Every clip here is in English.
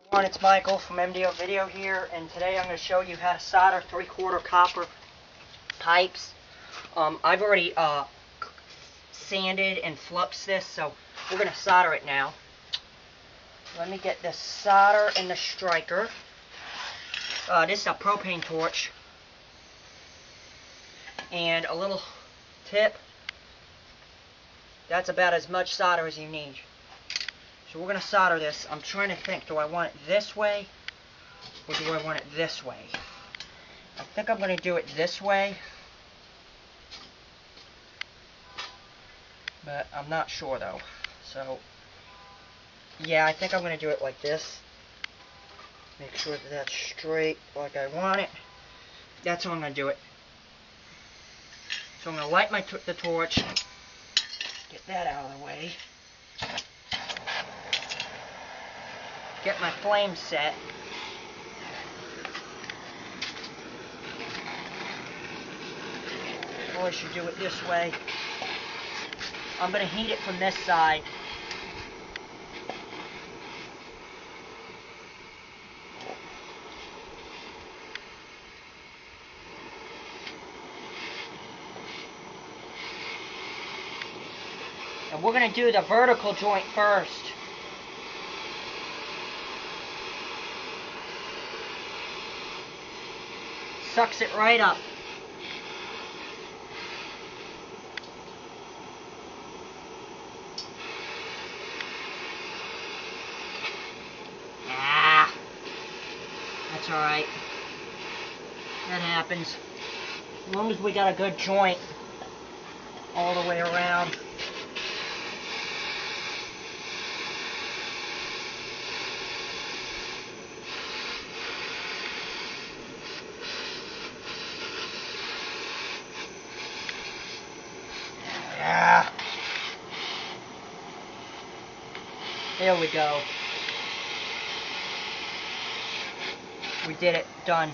Everyone, it's Michael from MDO Video here, and today I'm going to show you how to solder 3/4 copper pipes. I've already sanded and fluxed this, so we're going to solder it now. Let me get the solder and the striker. This is a propane torch and a little tip. That's about as much solder as you need. So we're going to solder this. I'm trying to think, do I want it this way or do I want it this way? I think I'm going to do it this way, but I'm not sure though. So yeah, I think I'm going to do it like this. Make sure that that's straight like I want it. That's how I'm going to do it. So I'm going to light the torch, get that out of the way. Get my flame set. Or I should do it this way. I'm going to heat it from this side. And we're going to do the vertical joint first. Sucks it right up. That's alright. That happens. As long as we got a good joint all the way around. Yeah. There we go. We did it. Done.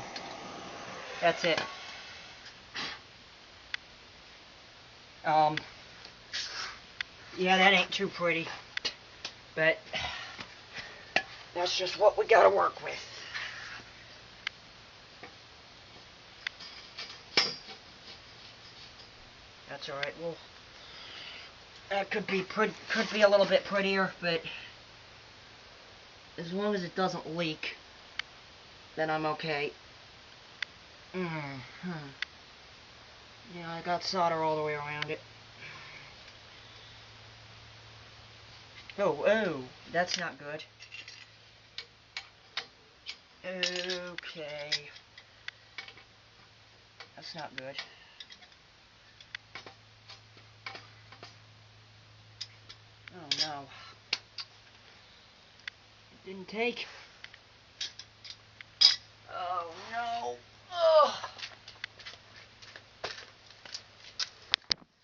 That's it. Yeah, that ain't too pretty, but that's just what we gotta work with. That's alright. Well, that could be a little bit prettier, but as long as it doesn't leak, then I'm okay. Yeah, I got solder all the way around it. Oh, that's not good. Okay. That's not good. Oh no. It didn't take.